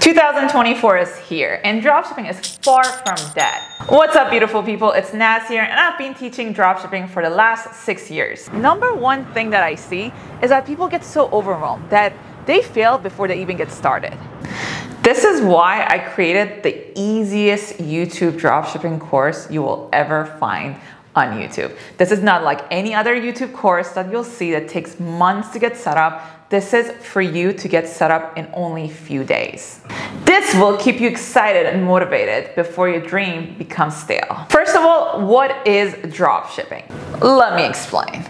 2024 is here and dropshipping is far from dead. What's up, beautiful people? It's Naz here, and I've been teaching dropshipping for the last 6 years. Number one thing that I see is that people get so overwhelmed that they fail before they even get started. This is why I created the easiest YouTube dropshipping course you will ever find on YouTube. This is not like any other YouTube course that you'll see that takes months to get set up. This is for you to get set up in only a few days. This will keep you excited and motivated before your dream becomes stale. First of all, what is dropshipping? Let me explain.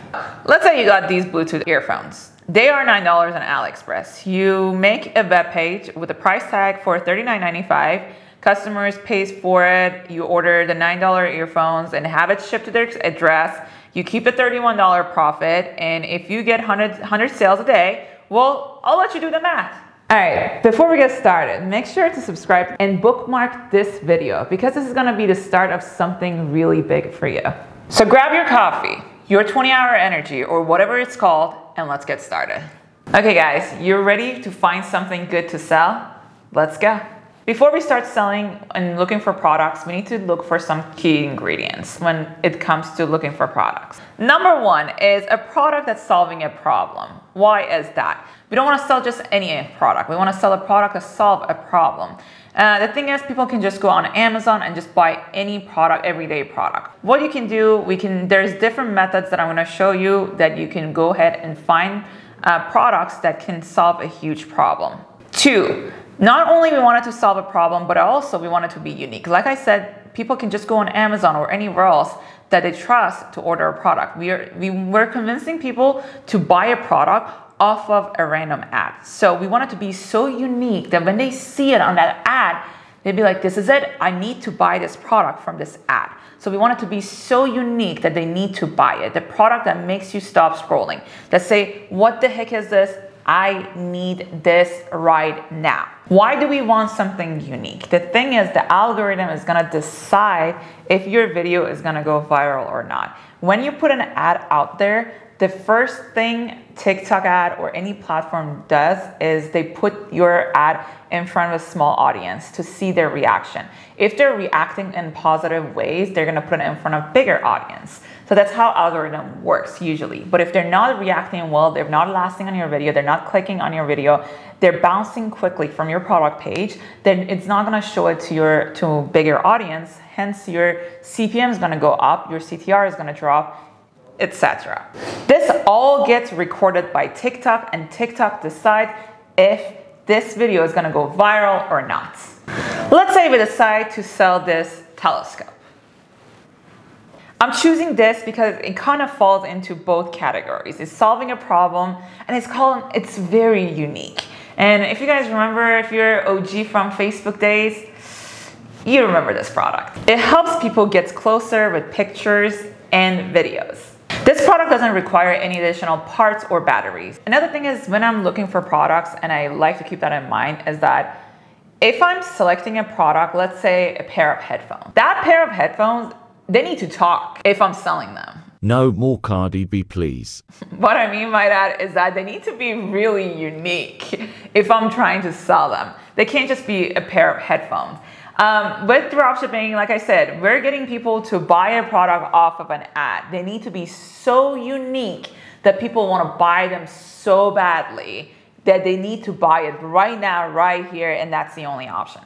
Let's say you got these Bluetooth earphones. They are $9 on AliExpress. You make a web page with a price tag for $39.95. Customers pays for it. You order the $9 earphones and have it shipped to their address. You keep the $31 profit, and if you get 100 sales a day, well, I'll let you do the math. All right, before we get started, make sure to subscribe and bookmark this video because this is gonna be the start of something really big for you. So grab your coffee, your 20-hour energy, or whatever it's called, and let's get started. Okay guys, you're ready to find something good to sell? Let's go. Before we start selling and looking for products, we need to look for some key ingredients when it comes to looking for products. Number one is a product that's solving a problem. Why is that? We don't want to sell just any product. We want to sell a product that solves a problem. The thing is, people can just go on Amazon and just buy any product, everyday product. What you can do, there's different methods that I'm going to show you that you can go ahead and find products that can solve a huge problem. Two, not only we want it to solve a problem, but also we want it to be unique. Like I said, people can just go on Amazon or anywhere else that they trust to order a product. We're convincing people to buy a product off of a random ad. So we want it to be so unique that when they see it on that ad, they'd be like, this is it. I need to buy this product from this ad. So we want it to be so unique that they need to buy it. The product that makes you stop scrolling. That say, what the heck is this? I need this right now. Why do we want something unique? The thing is, the algorithm is gonna decide if your video is gonna go viral or not. When you put an ad out there, the first thing TikTok ad or any platform does is they put your ad in front of a small audience to see their reaction. If they're reacting in positive ways, they're gonna put it in front of a bigger audience. So that's how algorithm works usually. But if they're not reacting well, they're not lasting on your video, they're not clicking on your video, they're bouncing quickly from your product page, then it's not gonna show it to a bigger audience. Hence your CPM is gonna go up, your CTR is gonna drop, etc. This all gets recorded by TikTok, and TikTok decides if this video is gonna go viral or not. Let's say we decide to sell this telescope. I'm choosing this because it kind of falls into both categories. It's solving a problem, and it's very unique. And if you guys remember, if you're OG from Facebook days, you remember this product. It helps people get closer with pictures and videos. This product doesn't require any additional parts or batteries. Another thing is, when I'm looking for products, and I like to keep that in mind, is that if I'm selecting a product, let's say a pair of headphones, that pair of headphones, they need to talk if I'm selling them. No more Cardi B, please. What I mean by that is that they need to be really unique if I'm trying to sell them. They can't just be a pair of headphones. With dropshipping, like I said, we're getting people to buy a product off of an ad. They need to be so unique that people want to buy them so badly that they need to buy it right now, right here, and that's the only option.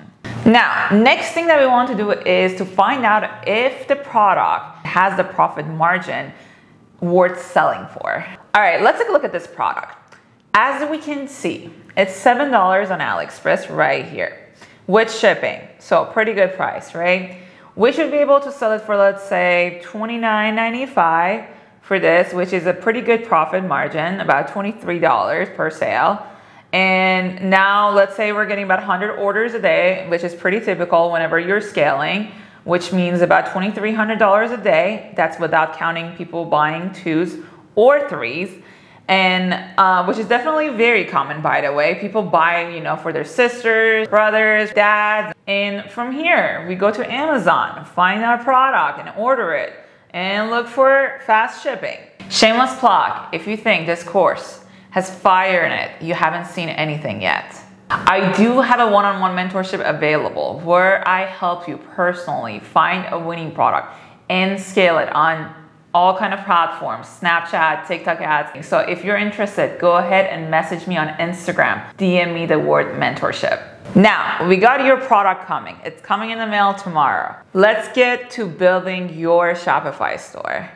Now, next thing that we want to do is to find out if the product has the profit margin worth selling for. All right, let's take a look at this product. As we can see, it's $7 on AliExpress right here with shipping. So pretty good price, right? We should be able to sell it for, let's say, $29.95 for this, which is a pretty good profit margin, about $23 per sale. And now let's say we're getting about 100 orders a day, which is pretty typical whenever you're scaling, which means about $2,300 a day. That's without counting people buying 2s or 3s. And which is definitely very common, by the way. People buy, for their sisters, brothers, dads. And from here, we go to Amazon, find our product and order it and look for fast shipping. Shameless plug, if you think this course has fire in it, you haven't seen anything yet. I do have a one-on-one mentorship available where I help you personally find a winning product and scale it on all kind of platforms, Snapchat, TikTok ads. So if you're interested, go ahead and message me on Instagram, DM me the word mentorship. Now, we got your product coming. It's coming in the mail tomorrow. Let's get to building your Shopify store.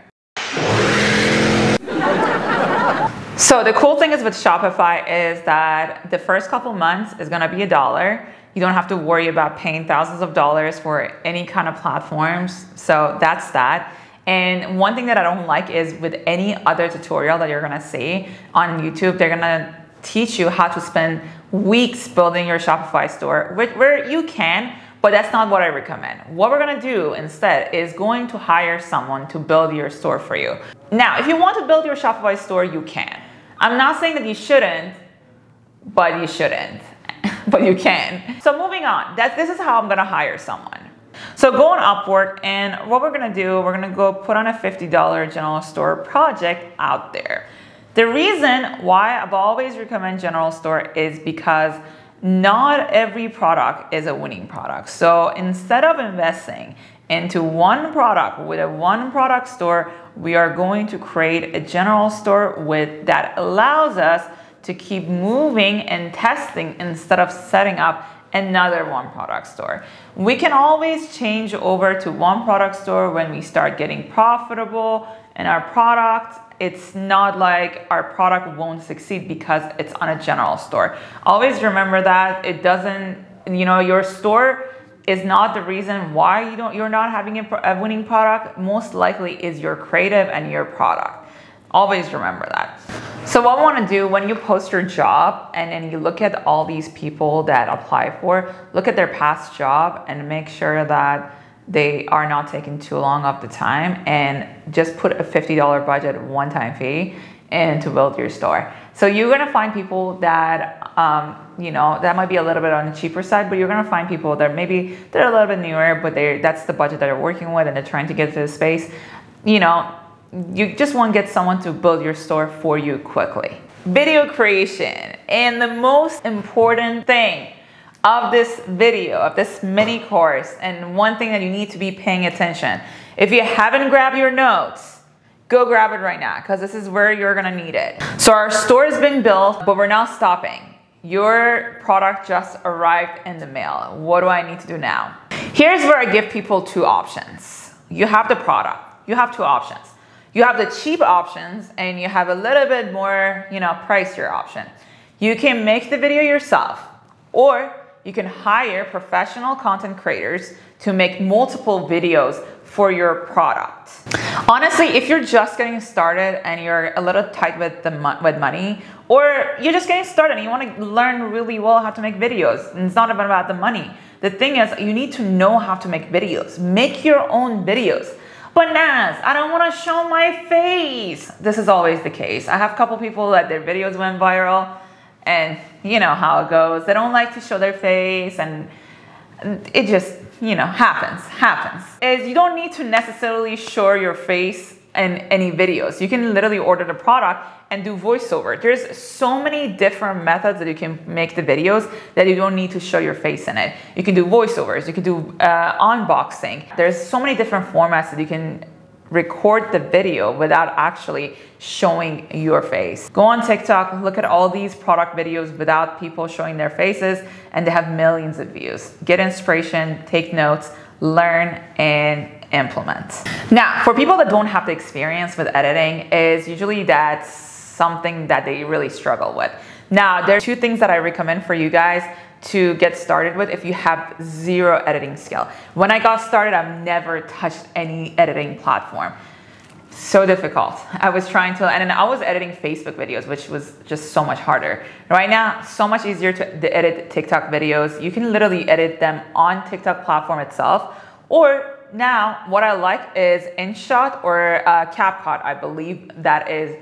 So the cool thing is with Shopify is that the first couple months is gonna be $1. You don't have to worry about paying thousands of dollars for any kind of platforms. So that's that. And one thing that I don't like is with any other tutorial that you're gonna see on YouTube, they're gonna teach you how to spend weeks building your Shopify store, where you can, but that's not what I recommend. What we're gonna do instead is going to hire someone to build your store for you. Now, if you want to build your Shopify store, you can. I'm not saying that you shouldn't, but you shouldn't, but you can. So moving on, this is how I'm gonna hire someone. So go on Upwork, and what we're gonna do, we're gonna go put on a $50 general store project out there. The reason why I've always recommend general store is because not every product is a winning product. So instead of investing into one product with a one product store, we are going to create a general store that allows us to keep moving and testing instead of setting up another one product store. We can always change over to one product store when we start getting profitable in our product. It's not like our product won't succeed because it's on a general store. Always remember that it doesn't, your store is not the reason why you're not having a winning product. Most likely is your creative and your product. Always remember that. So what I want to do when you post your job and then you look at all these people that apply for, look at their past job and make sure that they are not taking too long of the time, and just put a $50 budget one-time fee and to build your store. So you're gonna find people that that might be a little bit on the cheaper side, but you're gonna find people that maybe they're a little bit newer, but that's the budget that they're working with and they're trying to get to the space. You just want to get someone to build your store for you quickly. Video creation, and the most important thing of this video, of this mini course, and one thing that you need to be paying attention. If you haven't grabbed your notes, go grab it right now, because this is where you're gonna need it. So our store has been built, but we're now stopping. Your product just arrived in the mail. What do I need to do now? Here's where I give people two options. You have the product, you have two options. You have the cheap options and you have a little bit more, pricier option. You can make the video yourself, or you can hire professional content creators to make multiple videos for your product. Honestly, if you're just getting started and you're a little tight with money, or you're just getting started and you want to learn really well how to make videos, and it's not even about the money. The thing is, you need to know how to make videos. Make your own videos. But Naz, I don't want to show my face. This is always the case. I have a couple people that their videos went viral, and you know how it goes. They don't like to show their face, and it just, happens. Is you don't need to necessarily show your face in any videos. You can literally order the product and do voiceover. There's so many different methods that you can make the videos that you don't need to show your face in it. You can do voiceovers, you can do unboxing. There's so many different formats that you can record the video without actually showing your face. Go on TikTok, look at all these product videos without people showing their faces, and they have millions of views. Get inspiration, take notes, learn, and implement. Now, for people that don't have the experience with editing, is usually that's something that they really struggle with. Now, there are two things that I recommend for you guys to get started with if you have zero editing skill. When I got started, I've never touched any editing platform. So difficult. I was trying to, and I was editing Facebook videos, which was just so much harder. Right now, so much easier to edit TikTok videos. You can literally edit them on TikTok platform itself, or now what I like is InShot or CapCut. I believe that is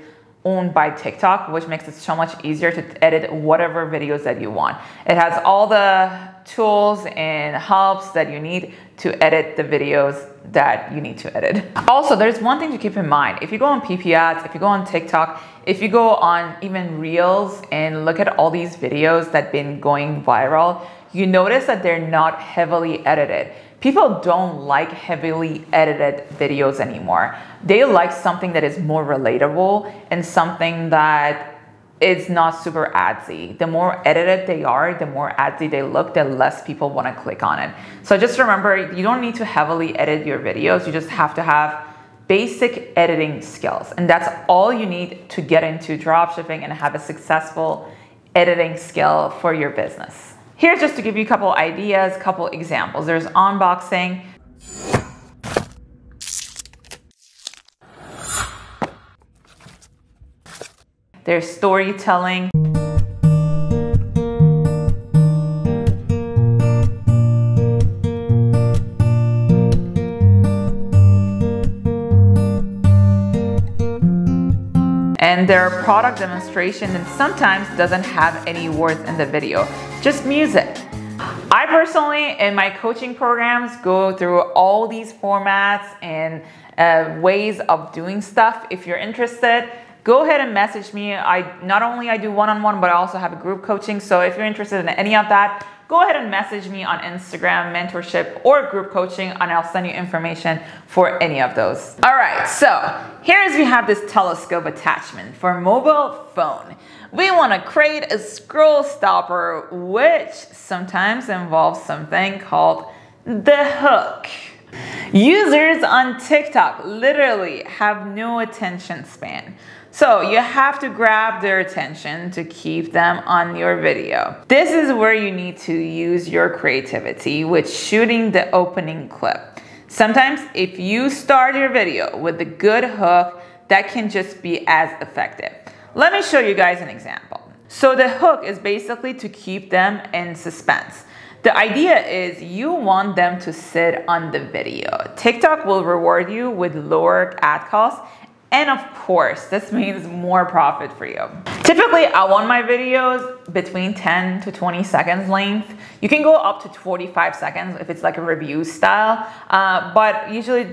owned by TikTok, which makes it so much easier to edit whatever videos that you want. It has all the tools and helps that you need to edit the videos that you need to edit. Also, there's one thing to keep in mind. If you go on PP ads, if you go on TikTok, if you go on even Reels and look at all these videos that have been going viral, you notice that they're not heavily edited. People don't like heavily edited videos anymore. They like something that is more relatable and something that is not super adsy. The more edited they are, the more adsy they look, the less people want to click on it. So just remember, you don't need to heavily edit your videos. You just have to have basic editing skills. And that's all you need to get into dropshipping and have a successful editing skill for your business. Here's just to give you a couple ideas, couple examples. There's unboxing. There's storytelling. And their product demonstration, and sometimes doesn't have any words in the video, just music. I personally, in my coaching programs, go through all these formats and ways of doing stuff. If you're interested, go ahead and message me. Not only I do one-on-one, but I also have a group coaching. So if you're interested in any of that, go ahead and message me on Instagram, mentorship, or group coaching, and I'll send you information for any of those. All right, so we have this telescope attachment for mobile phone. We want to create a scroll stopper, which sometimes involves something called the hook. Users on TikTok literally have no attention span. So you have to grab their attention to keep them on your video. This is where you need to use your creativity with shooting the opening clip. Sometimes if you start your video with a good hook, that can just be as effective. Let me show you guys an example. So the hook is basically to keep them in suspense. The idea is you want them to sit on the video. TikTok will reward you with lower ad costs. And of course, this means more profit for you. Typically, I want my videos between 10 to 20 seconds length. You can go up to 45 seconds if it's like a review style, but usually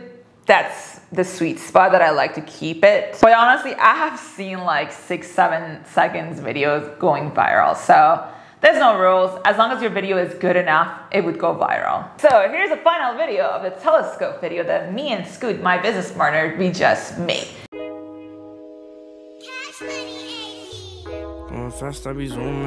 that's the sweet spot that I like to keep it. But honestly, I have seen like 6-7 seconds videos going viral. So there's no rules. As long as your video is good enough, it would go viral. So here's a final video of the telescope video that me and Scoot, my business partner, we just made. Going fast, I be zooming.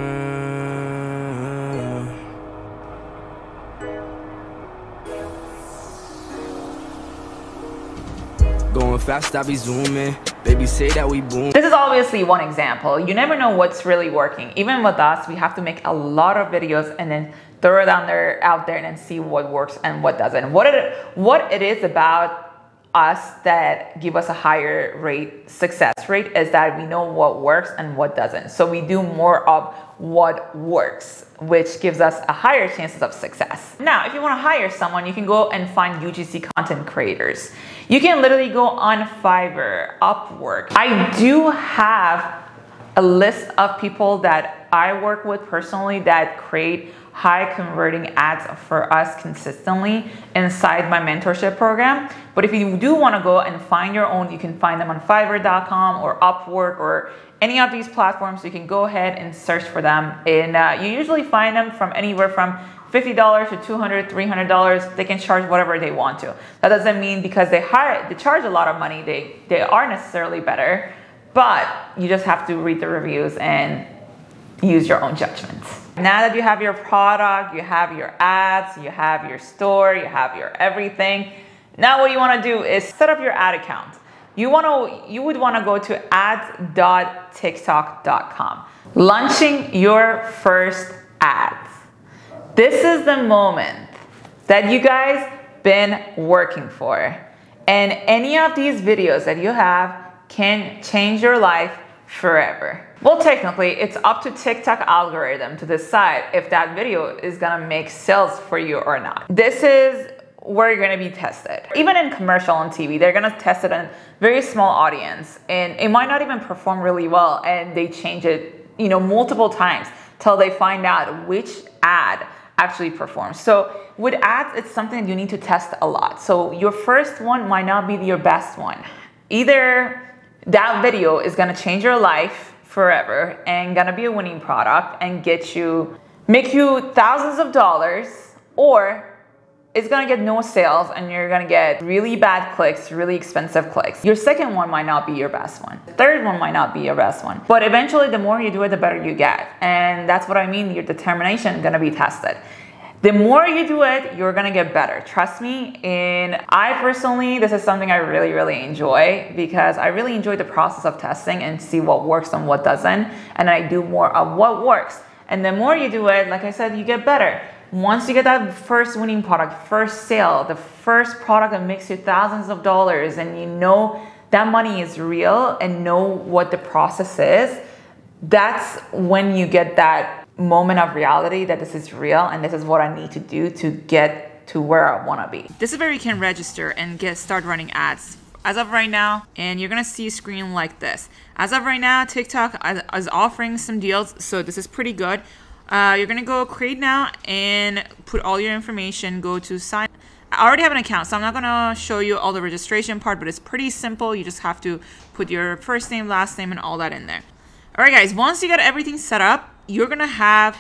Going fast, I be zooming. Baby say that we boom. This is obviously one example. You never know what's really working. Even with us, we have to make a lot of videos and then throw it out there and then see what works and what doesn't. What it is about us that give us a higher success rate is that we know what works and what doesn't. So we do more of what works, which gives us a higher chances of success. Now, if you want to hire someone, you can go and find UGC content creators. You can literally go on Fiverr, Upwork. I do have a list of people that I work with personally that create high converting ads for us consistently inside my mentorship program. But if you do want to go and find your own, you can find them on Fiverr.com or Upwork or any of these platforms. You can go ahead and search for them. And you usually find them from anywhere from $50 to $200, $300. They can charge whatever they want to. That doesn't mean because they charge a lot of money, they are necessarily better, but you just have to read the reviews and use your own judgment. Now that you have your product, you have your ads, you have your store, you have your everything. Now what you want to do is set up your ad account. You would want to go to ads.tiktok.com. Launching your first ads. This is the moment that you guys been working for. And any of these videos that you have can change your life forever. Well, technically, it's up to TikTok algorithm to decide if that video is gonna make sales for you or not. This is where you're going to be tested. Even in commercial on TV, they're going to test it on a very small audience, and it might not even perform really well, and they change it, you know, multiple times till they find out which ad actually performs. So with ads, it's something you need to test a lot. So your first one might not be your best one. Either that video is going to change your life forever and going to be a winning product and make you thousands of dollars, or it's gonna get no sales and you're gonna get really bad clicks, really expensive clicks. Your second one might not be your best one. The third one might not be your best one. But eventually, the more you do it, the better you get. And that's what I mean, your determination is gonna be tested. The more you do it, you're gonna get better. Trust me. And I personally, this is something I really, really enjoy, because I really enjoy the process of testing and see what works and what doesn't. And I do more of what works. And the more you do it, like I said, you get better. Once you get that first winning product, first sale, the first product that makes you thousands of dollars, and you know that money is real and know what the process is, that's when you get that moment of reality that this is real and this is what I need to do to get to where I want to be. This is where you can register and start running ads. As of right now, and you're gonna see a screen like this. As of right now, TikTok is offering some deals, so this is pretty good. You're gonna go create now and put all your information, go to sign. I already have an account, so I'm not gonna show you all the registration part, but it's pretty simple. You just have to put your first name, last name, and all that in there. All right, guys, once you got everything set up, you're gonna have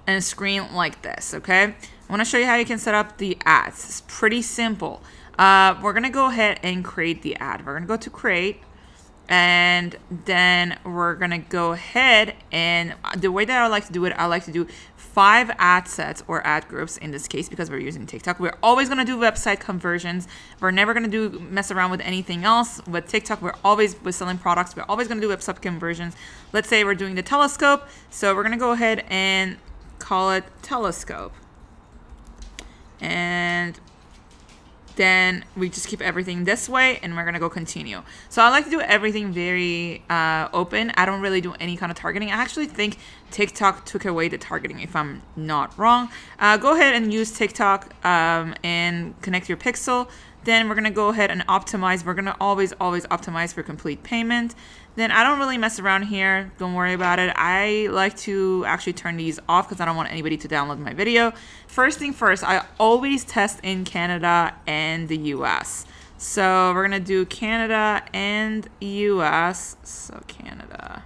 a screen like this, okay? I wanna show you how you can set up the ads. It's pretty simple. We're gonna go ahead and create the ad. We're gonna go to create, and then we're gonna go ahead, and the way that I like to do it, I like to do 5 ad sets or ad groups in this case, because we're using TikTok. We're always gonna do website conversions. We're never gonna mess around with anything else. With TikTok, we're selling products. We're always gonna do website conversions. Let's say we're doing the telescope, so we're gonna go ahead and call it telescope, and then we just keep everything this way, and we're gonna go continue. So I like to do everything very open. I don't really do any kind of targeting. I actually think TikTok took away the targeting, if I'm not wrong. Go ahead and use TikTok and connect your pixel. Then we're gonna go ahead and optimize. We're gonna always optimize for complete payment. Then I don't really mess around here. Don't worry about it. I like to actually turn these off because I don't want anybody to download my video. First thing first, I always test in Canada and the US. So we're gonna do Canada and US. So Canada.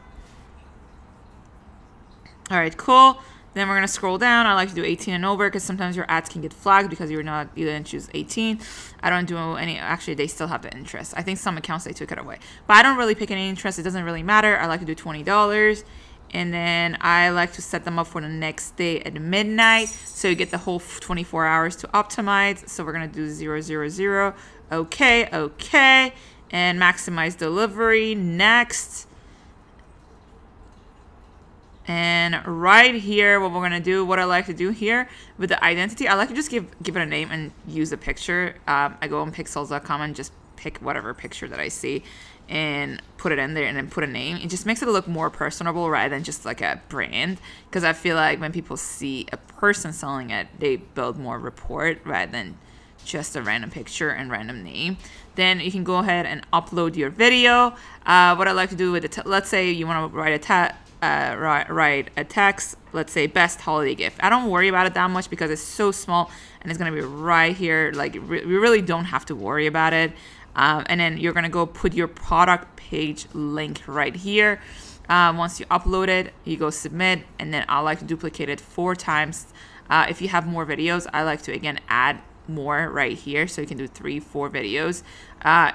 All right, cool. Then we're gonna scroll down. I like to do 18 and over because sometimes your ads can get flagged because you didn't choose 18. I don't do any, actually they still have the interest. I think some accounts they took it away. But I don't really pick any interest. It doesn't really matter. I like to do $20. And then I like to set them up for the next day at midnight. So you get the whole 24 hours to optimize. So we're gonna do 000. Okay. And maximize delivery, next. And right here, what we're gonna do, what I like to do here with the identity, I like to just give it a name and use a picture. I go on pixels.com and just pick whatever picture that I see and put it in there, and then put a name. It just makes it look more personable rather than just like a brand, because I feel like when people see a person selling it, they build more rapport rather than just a random picture and random name. Then you can go ahead and upload your video. What I like to do with it, let's say you want to write a text, let's say best holiday gift. I don't worry about it that much because it's so small and it's gonna be right here. Like we really don't have to worry about it. And then you're gonna go put your product page link right here. Once you upload it, you go submit, and then I like to duplicate it 4 times. If you have more videos, I like to again add more right here, so you can do 3-4 videos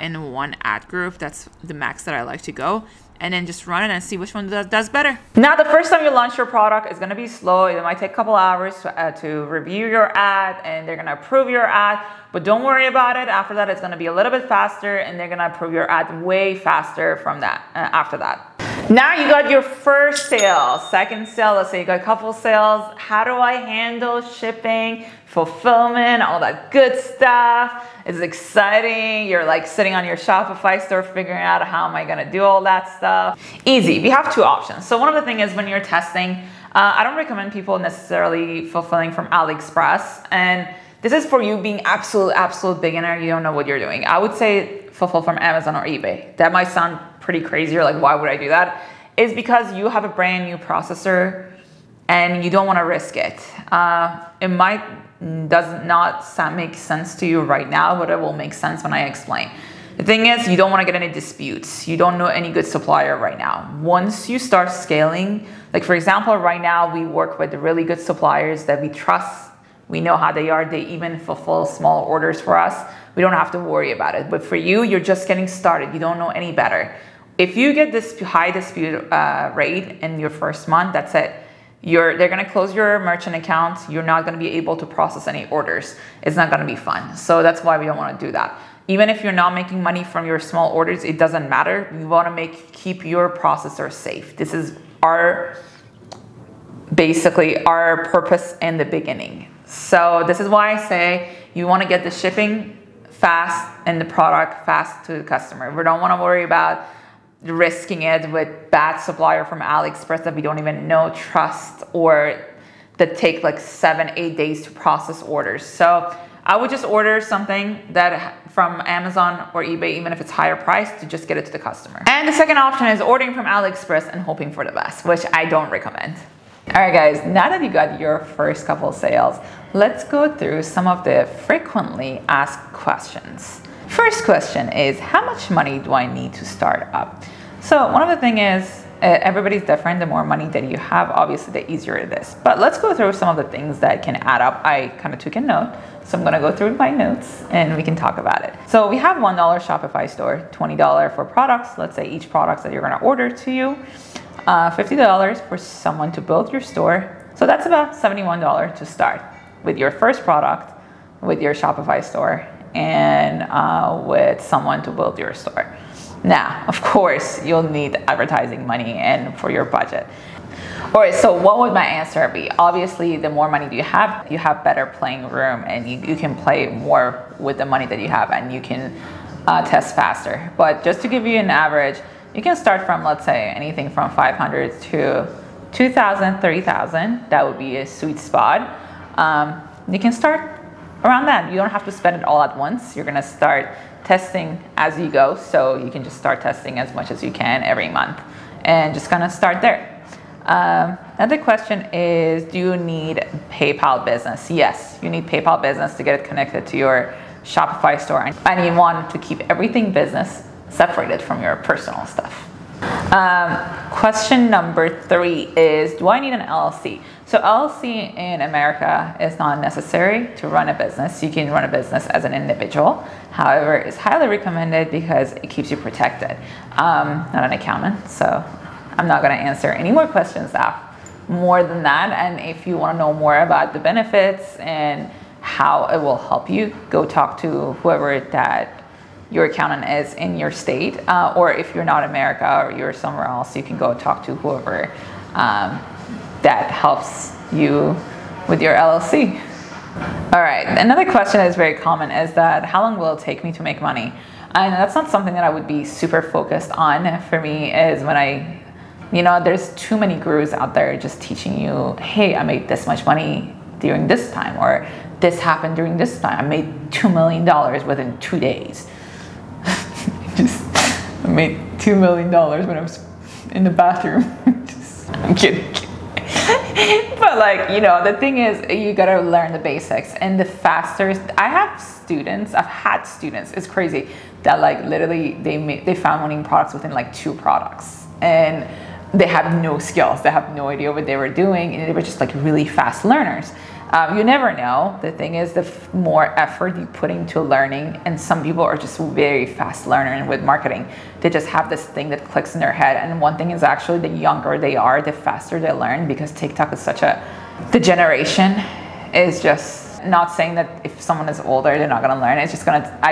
in one ad group. That's the max that I like to go, and then just run it and see which one does better. Now, the first time you launch your product is going to be slow. It might take a couple hours to review your ad, and they're going to approve your ad, but don't worry about it. After that, it's going to be a little bit faster, and they're going to approve your ad way faster from that after that. Now you got your first sale, second sale, let's say you got a couple sales. How do I handle shipping, fulfillment, all that good stuff? It's exciting. You're like sitting on your Shopify store figuring out how am I gonna do all that stuff. Easy, we have 2 options. So one of the things is when you're testing, I don't recommend people necessarily fulfilling from AliExpress. And This is for you being absolute beginner. You don't know what you're doing. I would say fulfill from Amazon or eBay. That might sound pretty crazy. You're like, why would I do that? It's because you have a brand new processor and you don't want to risk it. It might does not make sense to you right now, but it will make sense when I explain. The thing is, you don't want to get any disputes. You don't know any good supplier right now. Once you start scaling, like for example, right now we work with really good suppliers that we trust. We know how they are. They even fulfill small orders for us. We don't have to worry about it. But for you, you're just getting started. You don't know any better. If you get this high dispute rate in your first month, that's it. They're going to close your merchant account. You're not going to be able to process any orders. It's not going to be fun. So that's why we don't want to do that. Even if you're not making money from your small orders, it doesn't matter. We want to keep your processor safe. This is basically our purpose in the beginning. So this is why I say you want to get the shipping fast and the product fast to the customer. We don't want to worry about risking it with bad supplier from AliExpress that we don't even know, trust, or that take like 7-8 days to process orders. So I would just order something that from Amazon or eBay, even if it's higher priced, to just get it to the customer. And the second option is ordering from AliExpress and hoping for the best, which I don't recommend. All right, guys, now that you got your first couple sales, let's go through some of the frequently asked questions. First question is, how much money do I need to start up? So one of the things is, everybody's different. The more money that you have, obviously, the easier it is. But let's go through some of the things that can add up. I kind of took a note, so I'm going to go through my notes and we can talk about it. So we have $1 Shopify store, $20 for products. Let's say each product that you're going to order to you, $50 for someone to build your store. So that's about $71 to start with your first product, with your Shopify store, and with someone to build your store. Now, of course, you'll need advertising money and for your budget. All right, so what would my answer be? Obviously, the more money you have better playing room, and you can play more with the money that you have, and you can test faster. But just to give you an average, you can start from, let's say, anything from 500 to 2,000, 3,000. That would be a sweet spot. You can start around that. You don't have to spend it all at once. You're gonna start testing as you go. So you can just start testing as much as you can every month and just gonna start there. Another question is, do you need PayPal business? Yes, you need PayPal business to get it connected to your Shopify store. And you want to keep everything business separated from your personal stuff. Question number 3 is, do I need an LLC? So LLC in America is not necessary to run a business. You can run a business as an individual. However, it's highly recommended because it keeps you protected. Not an accountant, so I'm not going to answer any more questions more than that. And if you want to know more about the benefits and how it will help you, go talk to whoever that your accountant is in your state, or if you're not America or you're somewhere else, you can go talk to whoever that helps you with your LLC. All right, another question that is very common is that, how long will it take me to make money? And that's not something that I would be super focused on. For me, is when there's too many gurus out there just teaching you, hey, I made this much money during this time, or this happened during this time. I made $2 million within 2 days. I made $2 million when I was in the bathroom. I'm kidding. But the thing is, you gotta learn the basics. And the faster, I've had students, it's crazy, that literally they found winning products within 2 products. And they have no skills, they have no idea what they were doing, and they were just really fast learners. You never know. The thing is, the more effort you put into learning, and some people are just very fast learners with marketing. They just have this thing that clicks in their head. And one thing is, actually, the younger they are, the faster they learn, because TikTok is the generation is just, not saying that if someone is older, they're not gonna learn. I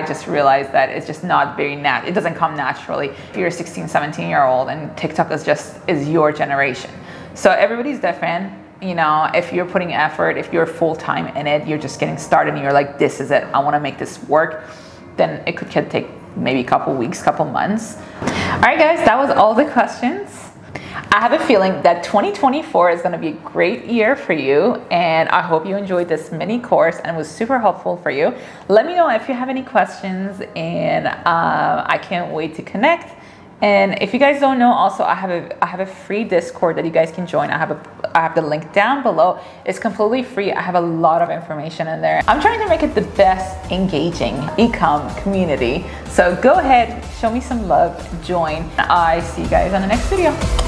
just realized that it's just not very it doesn't come naturally. If you're a 16, 17-year-old and TikTok is your generation. So everybody's different. If you're putting effort, if you're full-time in it, you're just getting started and you're like, this is it, I want to make this work, then it could take maybe a couple weeks, couple months. All right, guys, that was all the questions. I have a feeling that 2024 is going to be a great year for you, and I hope you enjoyed this mini course and it was super helpful for you. Let me know if you have any questions, and I can't wait to connect. And if you guys don't know, also I have a free Discord that you guys can join. I have the link down below. It's completely free. I have a lot of information in there. I'm trying to make it the best engaging e-com community. So go ahead, show me some love, join. I see you guys on the next video.